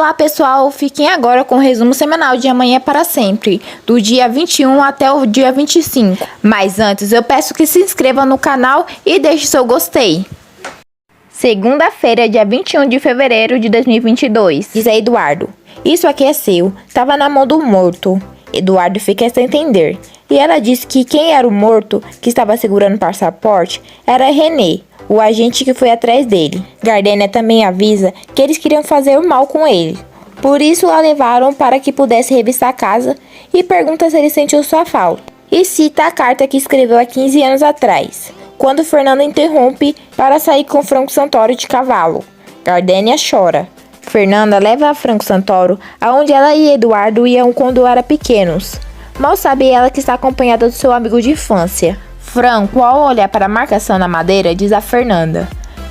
Olá pessoal, fiquem agora com o resumo semanal de Amanhã para Sempre, do dia 21 até o dia 25. Mas antes eu peço que se inscreva no canal e deixe seu gostei. Segunda-feira, dia 21 de fevereiro de 2022. Diz a Eduardo: "Isso aqui é seu, tava na mão do morto." Eduardo fica sem entender. E ela disse que quem era o morto que estava segurando o passaporte era René, o agente que foi atrás dele. Gardênia também avisa que eles queriam fazer o mal com ele. Por isso a levaram para que pudesse revistar a casa e pergunta se ele sentiu sua falta. E cita a carta que escreveu há 15 anos atrás, quando Fernanda interrompe para sair com Franco Santoro de cavalo. Gardênia chora. Fernanda leva a Franco Santoro aonde ela e Eduardo iam quando eram pequenos. Mal sabe ela que está acompanhada do seu amigo de infância. Franco, ao olhar para a marcação na madeira, diz a Fernanda: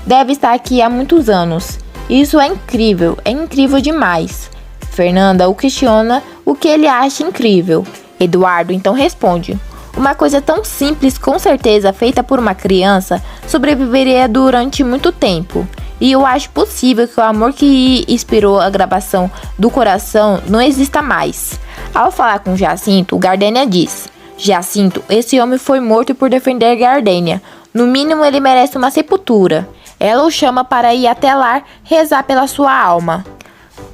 "Deve estar aqui há muitos anos. Isso é incrível demais." Fernanda o questiona o que ele acha incrível. Eduardo então responde: "Uma coisa tão simples, com certeza feita por uma criança, sobreviveria durante muito tempo. E eu acho possível que o amor que inspirou a gravação do coração não exista mais." Ao falar com Jacinto, Gardênia diz: "Jacinto, esse homem foi morto por defender Gardênia. No mínimo ele merece uma sepultura." Ela o chama para ir até lá rezar pela sua alma.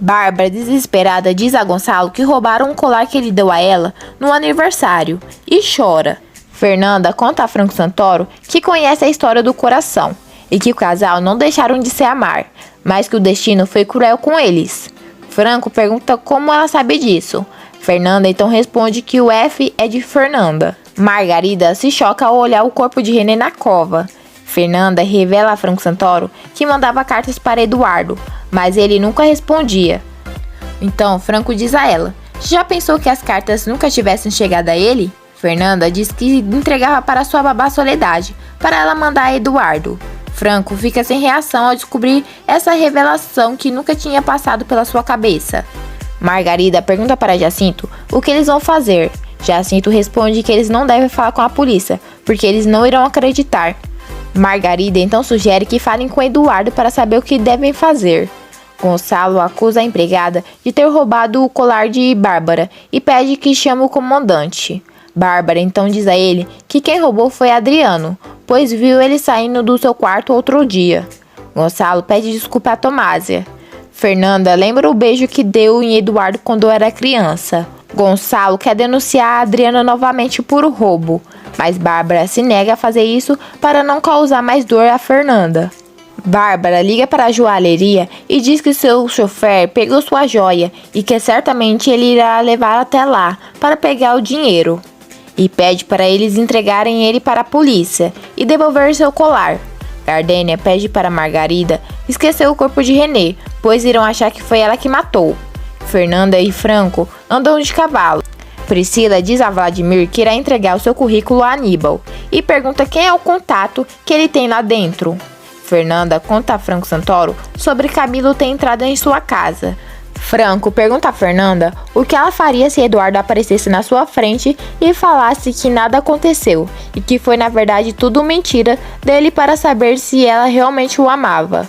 Bárbara, desesperada, diz a Gonçalo que roubaram um colar que ele deu a ela no aniversário e chora. Fernanda conta a Franco Santoro que conhece a história do coração e que o casal não deixaram de se amar, mas que o destino foi cruel com eles. Franco pergunta como ela sabe disso. Fernanda então responde que o F é de Fernanda. Margarida se choca ao olhar o corpo de René na cova. Fernanda revela a Franco Santoro que mandava cartas para Eduardo, mas ele nunca respondia. Então Franco diz a ela: "Já pensou que as cartas nunca tivessem chegado a ele?" Fernanda diz que entregava para sua babá Soledade, para ela mandar a Eduardo. Franco fica sem reação ao descobrir essa revelação que nunca tinha passado pela sua cabeça. Margarida pergunta para Jacinto o que eles vão fazer. Jacinto responde que eles não devem falar com a polícia, porque eles não irão acreditar. Margarida então sugere que falem com Eduardo para saber o que devem fazer. Gonçalo acusa a empregada de ter roubado o colar de Bárbara e pede que chame o comandante. Bárbara então diz a ele que quem roubou foi Adriano, pois viu ele saindo do seu quarto outro dia. Gonçalo pede desculpa a Tomásia. Fernanda lembra o beijo que deu em Eduardo quando era criança. Gonçalo quer denunciar a Adriana novamente por roubo, mas Bárbara se nega a fazer isso para não causar mais dor a Fernanda. Bárbara liga para a joalheria e diz que seu chofer pegou sua joia e que certamente ele irá levar até lá para pegar o dinheiro. E pede para eles entregarem ele para a polícia e devolver seu colar. Gardênia pede para Margarida esquecer o corpo de René, pois irão achar que foi ela que matou. Fernanda e Franco andam de cavalo. Priscila diz a Vladimir que irá entregar o seu currículo a Aníbal e pergunta quem é o contato que ele tem lá dentro. Fernanda conta a Franco Santoro sobre Camilo ter entrado em sua casa. Franco pergunta a Fernanda o que ela faria se Eduardo aparecesse na sua frente e falasse que nada aconteceu e que foi na verdade tudo mentira dele para saber se ela realmente o amava.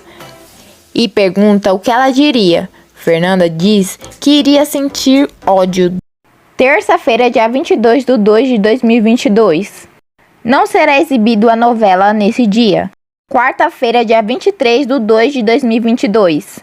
E pergunta o que ela diria. Fernanda diz que iria sentir ódio. Terça-feira, dia 22 de 2 de 2022. Não será exibido a novela nesse dia. Quarta-feira, dia 23 de 2 de 2022.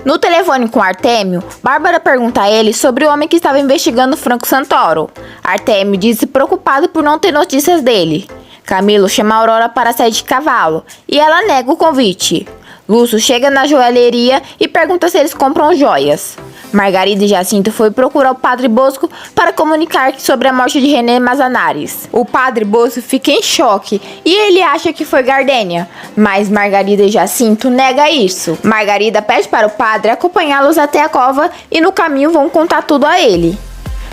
No telefone com Artêmio, Bárbara pergunta a ele sobre o homem que estava investigando Franco Santoro. Artêmio diz-se preocupado por não ter notícias dele. Camilo chama Aurora para sair de cavalo e ela nega o convite. Lúcio chega na joalheria e pergunta se eles compram joias. Margarida e Jacinto foi procurar o Padre Bosco para comunicar sobre a morte de René Mazanares. O Padre Bosco fica em choque e ele acha que foi Gardênia, mas Margarida e Jacinto nega isso. Margarida pede para o padre acompanhá-los até a cova e no caminho vão contar tudo a ele.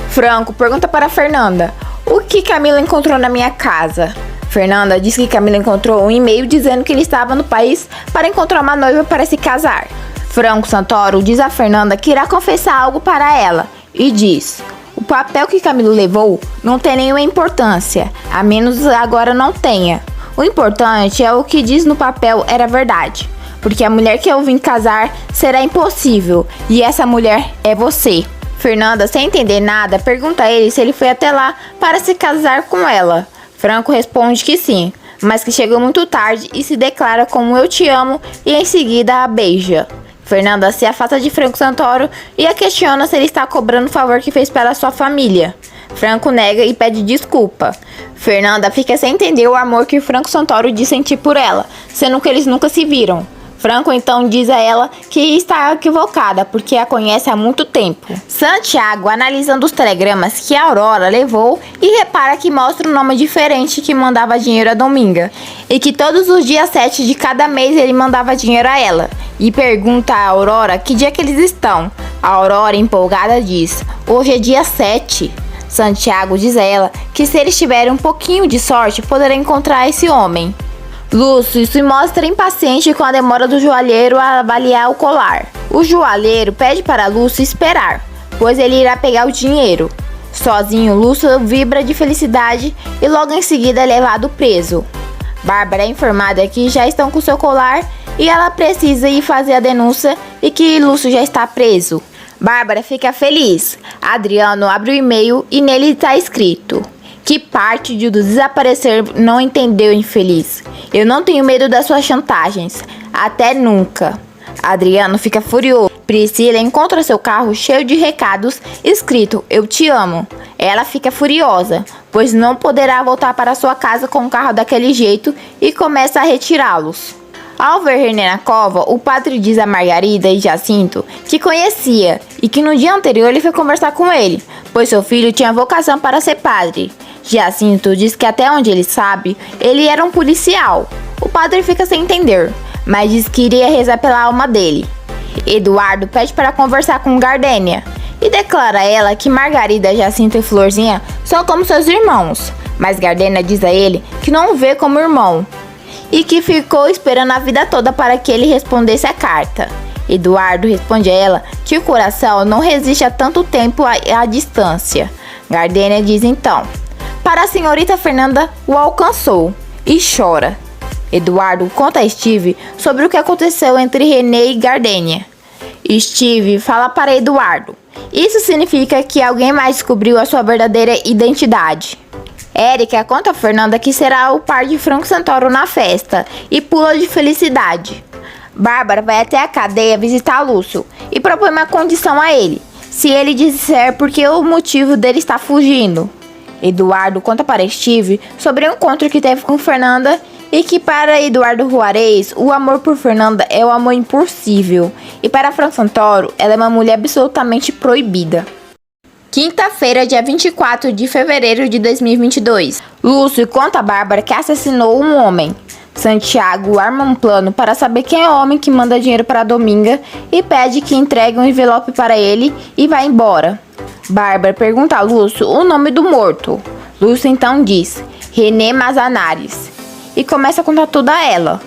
Franco pergunta para Fernanda o que Camilo encontrou na minha casa. Fernanda diz que Camilo encontrou um e-mail dizendo que ele estava no país para encontrar uma noiva para se casar. Franco Santoro diz a Fernanda que irá confessar algo para ela e diz: "O papel que Camilo levou não tem nenhuma importância, a menos agora não tenha. O importante é o que diz no papel era verdade. porque a mulher que eu vim casar será impossível, e essa mulher é você. Fernanda, sem entender nada, pergunta a ele se ele foi até lá para se casar com ela. Franco responde que sim, mas que chegou muito tarde e se declara como eu te amo e em seguida a beija. Fernanda se afasta de Franco Santoro e a questiona se ele está cobrando o favor que fez pela sua família. Franco nega e pede desculpa. Fernanda fica sem entender o amor que Franco Santoro diz sentir por ela, sendo que eles nunca se viram. Franco então diz a ela que está equivocada, porque a conhece há muito tempo. Santiago, analisando os telegramas que a Aurora levou, e repara que mostra um nome diferente que mandava dinheiro a Dominga, e que todos os dias 7 de cada mês ele mandava dinheiro a ela, e pergunta a Aurora que dia que eles estão. A Aurora, empolgada, diz: hoje é dia 7. Santiago diz a ela que se eles tiverem um pouquinho de sorte, poderá encontrar esse homem. Lúcio se mostra impaciente com a demora do joalheiro a avaliar o colar. O joalheiro pede para Lúcio esperar, pois ele irá pegar o dinheiro. Sozinho, Lúcio vibra de felicidade e logo em seguida é levado preso. Bárbara é informada que já estão com seu colar e ela precisa ir fazer a denúncia e que Lúcio já está preso. Bárbara fica feliz. Adriano abre o e-mail e nele está escrito: que parte do desaparecer não entendeu, infeliz. Eu não tenho medo das suas chantagens. Até nunca. Adriano fica furioso. Priscila encontra seu carro cheio de recados escrito: eu te amo. Ela fica furiosa, pois não poderá voltar para sua casa com o carro daquele jeito e começa a retirá-los. Ao ver René na cova, o padre diz a Margarida e Jacinto que conhecia e que no dia anterior ele foi conversar com ele, pois seu filho tinha vocação para ser padre. Jacinto diz que até onde ele sabe, ele era um policial. O padre fica sem entender, mas diz que iria rezar pela alma dele. Eduardo pede para conversar com Gardênia e declara a ela que Margarida, Jacinto e Florzinha são como seus irmãos, mas Gardênia diz a ele que não o vê como irmão e que ficou esperando a vida toda para que ele respondesse a carta. Eduardo responde a ela que o coração não resiste a tanto tempo à distância. Gardênia diz então: para a senhorita Fernanda o alcançou, e chora. Eduardo conta a Steve sobre o que aconteceu entre René e Gardênia. Steve fala para Eduardo: isso significa que alguém mais descobriu a sua verdadeira identidade. Érica conta a Fernanda que será o par de Franco Santoro na festa e pula de felicidade. Bárbara vai até a cadeia visitar Lúcio e propõe uma condição a ele, se ele disser porque o motivo dele está fugindo. Eduardo conta para Steve sobre o encontro que teve com Fernanda e que para Eduardo Juarez, o amor por Fernanda é o amor impossível e para Franco Santoro, ela é uma mulher absolutamente proibida. Quinta-feira, dia 24 de fevereiro de 2022. Lúcio conta a Bárbara que assassinou um homem. Santiago arma um plano para saber quem é o homem que manda dinheiro para Dominga e pede que entregue um envelope para ele e vai embora. Bárbara pergunta a Lúcio o nome do morto. Lúcio então diz: René Mazanares, e começa a contar tudo a ela.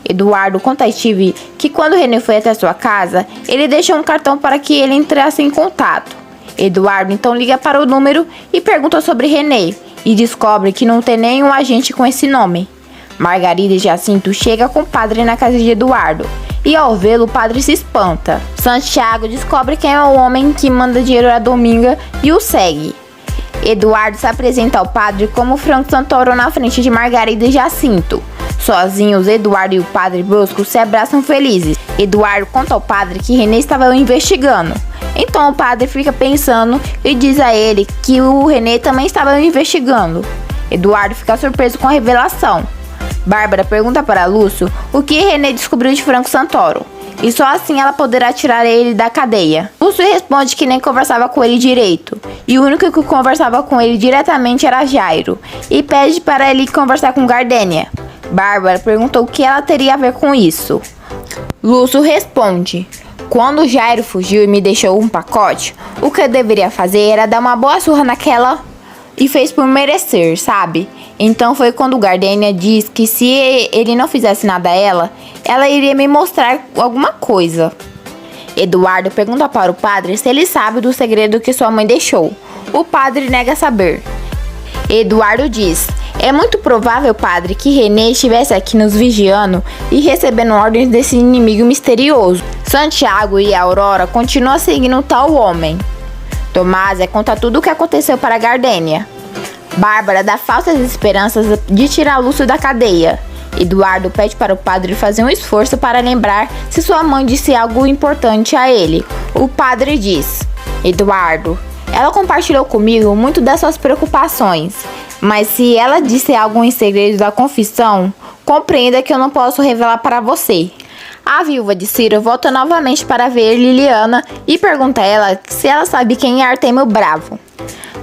Eduardo conta a Steve que quando René foi até sua casa, ele deixou um cartão para que ele entrasse em contato. Eduardo então liga para o número e pergunta sobre René e descobre que não tem nenhum agente com esse nome. Margarida e Jacinto chegam com o padre na casa de Eduardo e ao vê-lo o padre se espanta. Santiago descobre quem é o homem que manda dinheiro a Dominga e o segue. Eduardo se apresenta ao padre como Franco Santoro na frente de Margarida e Jacinto. Sozinhos, Eduardo e o padre Bosco se abraçam felizes. Eduardo conta ao padre que René estava o investigando. Então o padre fica pensando e diz a ele que o René também estava o investigando. Eduardo fica surpreso com a revelação. Bárbara pergunta para Lúcio o que René descobriu de Franco Santoro, e só assim ela poderá tirar ele da cadeia. Lúcio responde que nem conversava com ele direito, e o único que conversava com ele diretamente era Jairo, e pede para ele conversar com Gardênia. Bárbara perguntou o que ela teria a ver com isso. Lúcio responde: quando Jairo fugiu e me deixou um pacote, o que eu deveria fazer era dar uma boa surra naquela e fez por merecer, sabe? Então foi quando Gardênia diz que se ele não fizesse nada a ela iria me mostrar alguma coisa. Eduardo pergunta para o padre se ele sabe do segredo que sua mãe deixou. O padre nega saber. Eduardo diz: É muito provável, padre, que René estivesse aqui nos vigiando e recebendo ordens desse inimigo misterioso. Santiago e Aurora continuam seguindo tal homem. Tomásia conta tudo o que aconteceu para Gardênia. Bárbara dá falsas esperanças de tirar Lúcio da cadeia. Eduardo pede para o padre fazer um esforço para lembrar se sua mãe disse algo importante a ele. O padre diz: Eduardo, ela compartilhou comigo muito das suas preocupações, mas se ela disse algo em segredo da confissão, compreenda que eu não posso revelar para você. A viúva de Ciro volta novamente para ver Liliana e pergunta a ela se ela sabe quem é Artêmio Bravo.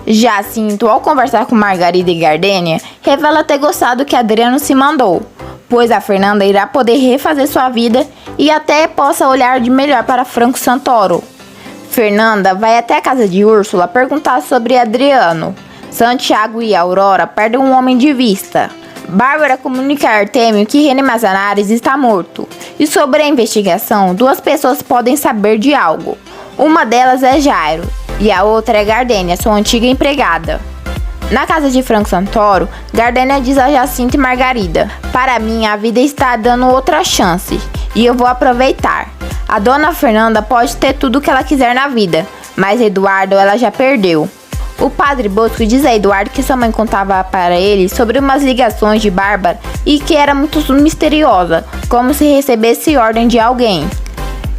Jacinto, ao conversar com Margarida e Gardênia, revela ter gostado que Adriano se mandou, pois a Fernanda irá poder refazer sua vida e até possa olhar de melhor para Franco Santoro. Fernanda vai até a casa de Úrsula perguntar sobre Adriano. Santiago e Aurora perdem um homem de vista. Bárbara comunica a Artêmio que René Mazanares está morto. E sobre a investigação, duas pessoas podem saber de algo. Uma delas é Jairo e a outra é Gardênia, sua antiga empregada. Na casa de Franco Santoro, Gardênia diz a Jacinto e Margarida: para mim, a vida está dando outra chance e eu vou aproveitar. A dona Fernanda pode ter tudo o que ela quiser na vida, mas Eduardo ela já perdeu. O padre Bosco diz a Eduardo que sua mãe contava para ele sobre umas ligações de Bárbara e que era muito misteriosa, como se recebesse ordem de alguém.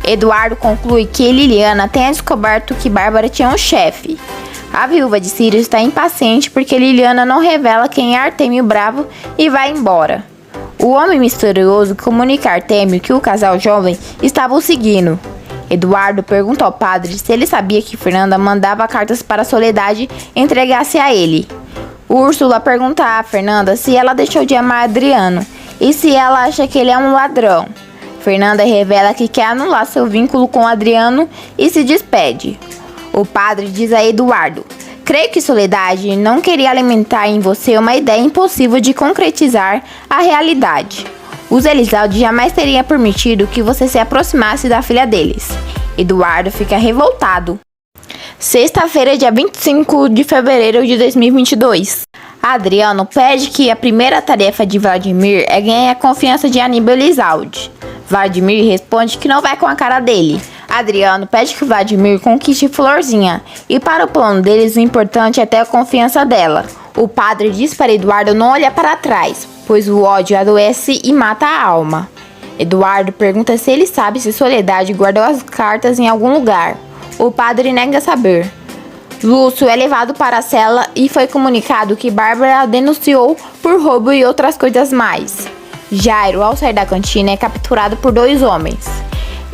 Eduardo conclui que Liliana tenha descoberto que Bárbara tinha um chefe. A viúva de Ciro está impaciente porque Liliana não revela quem é Artêmio Bravo e vai embora. O homem misterioso comunica a Artêmio que o casal jovem estava o seguindo. Eduardo pergunta ao padre se ele sabia que Fernanda mandava cartas para Soledade entregasse a ele. Úrsula pergunta a Fernanda se ela deixou de amar Adriano e se ela acha que ele é um ladrão. Fernanda revela que quer anular seu vínculo com Adriano e se despede. O padre diz a Eduardo: creio que Soledade não queria alimentar em você uma ideia impossível de concretizar a realidade. Os Elizalde jamais teriam permitido que você se aproximasse da filha deles. Eduardo fica revoltado. Sexta-feira, dia 25 de fevereiro de 2022. Adriano pede que a primeira tarefa de Vladimir é ganhar a confiança de Aníbal Elizalde. Vladimir responde que não vai com a cara dele. Adriano pede que Vladimir conquiste Florzinha, e para o plano deles o importante é ter a confiança dela. O padre diz para Eduardo não olhar para trás, pois o ódio adoece e mata a alma. Eduardo pergunta se ele sabe se Soledade guardou as cartas em algum lugar. O padre nega saber. Lúcio é levado para a cela e foi comunicado que Bárbara denunciou por roubo e outras coisas mais. Jairo, ao sair da cantina, é capturado por dois homens.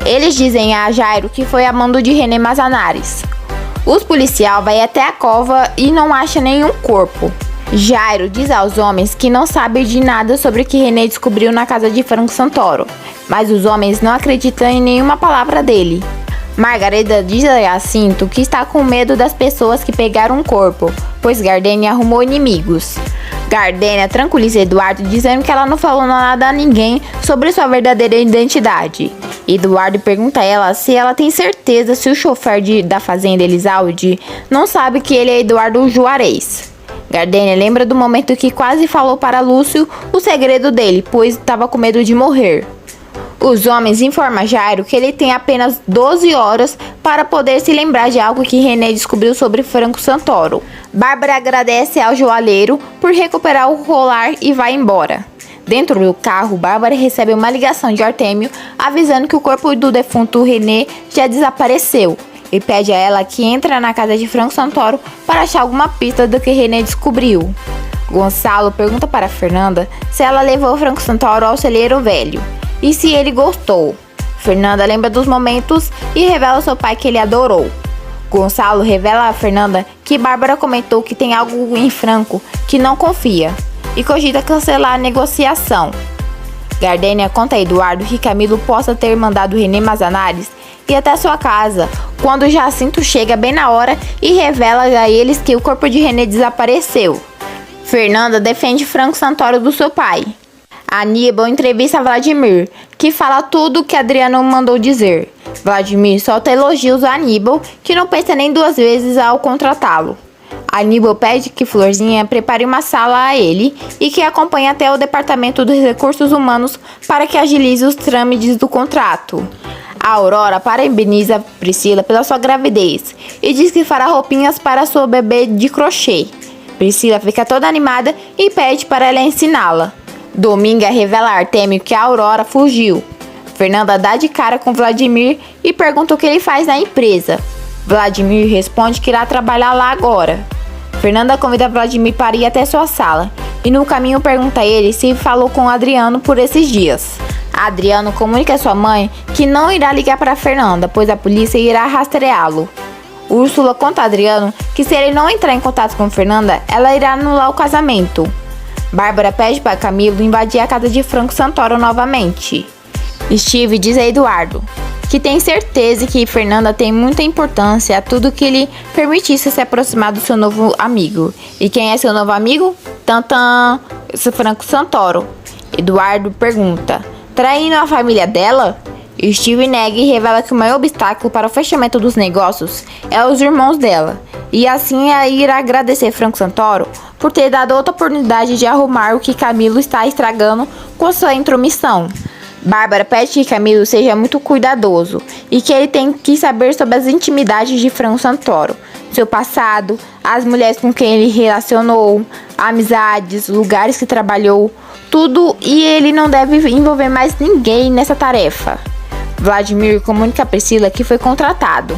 Eles dizem a Jairo que foi a mando de René Mazanares. Os policiais vão até a cova e não acham nenhum corpo. Jairo diz aos homens que não sabe de nada sobre o que René descobriu na casa de Franco Santoro, mas os homens não acreditam em nenhuma palavra dele. Margarida diz a Jacinto que está com medo das pessoas que pegaram o corpo, pois Gardênia arrumou inimigos. Gardênia tranquiliza Eduardo dizendo que ela não falou nada a ninguém sobre sua verdadeira identidade. Eduardo pergunta a ela se ela tem certeza se o chofer da fazenda Elizalde não sabe que ele é Eduardo Juarez. Gardênia lembra do momento que quase falou para Lúcio o segredo dele, pois estava com medo de morrer. Os homens informam Jairo que ele tem apenas 12 horas para poder se lembrar de algo que René descobriu sobre Franco Santoro. Bárbara agradece ao joalheiro por recuperar o colar e vai embora. Dentro do carro, Bárbara recebe uma ligação de Artêmio avisando que o corpo do defunto René já desapareceu e pede a ela que entre na casa de Franco Santoro para achar alguma pista do que René descobriu. Gonçalo pergunta para Fernanda se ela levou Franco Santoro ao celeiro velho e se ele gostou. Fernanda lembra dos momentos e revela ao seu pai que ele adorou. Gonçalo revela a Fernanda que Bárbara comentou que tem algo em Franco que não confia e cogita cancelar a negociação. Gardênia conta a Eduardo que Camilo possa ter mandado René Mazanares ir até sua casa, quando Jacinto chega bem na hora e revela a eles que o corpo de René desapareceu. Fernanda defende Franco Santoro do seu pai. Aníbal entrevista Vladimir, que fala tudo o que Adriano mandou dizer. Vladimir solta elogios a Aníbal, que não pensa nem duas vezes ao contratá-lo. Aníbal pede que Florzinha prepare uma sala a ele e que acompanhe até o Departamento dos Recursos Humanos para que agilize os trâmites do contrato. A Aurora parabeniza Priscila pela sua gravidez e diz que fará roupinhas para sua bebê de crochê. Priscila fica toda animada e pede para ela ensiná-la. Dominga revela a Artêmio que a Aurora fugiu. Fernanda dá de cara com Vladimir e pergunta o que ele faz na empresa. Vladimir responde que irá trabalhar lá agora. Fernanda convida Vladimir para ir até sua sala e no caminho pergunta a ele se falou com Adriano por esses dias. Adriano comunica a sua mãe que não irá ligar para Fernanda, pois a polícia irá rastreá-lo. Úrsula conta a Adriano que se ele não entrar em contato com Fernanda, ela irá anular o casamento. Bárbara pede para Camilo invadir a casa de Franco Santoro novamente. Steve diz a Eduardo que tem certeza que Fernanda tem muita importância a tudo que lhe permitisse se aproximar do seu novo amigo. E quem é seu novo amigo? Tantan, Franco Santoro. Eduardo pergunta: traindo a família dela? Steve nega e revela que o maior obstáculo para o fechamento dos negócios é os irmãos dela. E assim ela irá agradecer Franco Santoro por ter dado outra oportunidade de arrumar o que Camilo está estragando com sua intromissão. Bárbara pede que Camilo seja muito cuidadoso e que ele tem que saber sobre as intimidades de Franco Santoro, seu passado, as mulheres com quem ele relacionou, amizades, lugares que trabalhou, tudo, e ele não deve envolver mais ninguém nessa tarefa. Vladimir comunica a Priscila que foi contratado.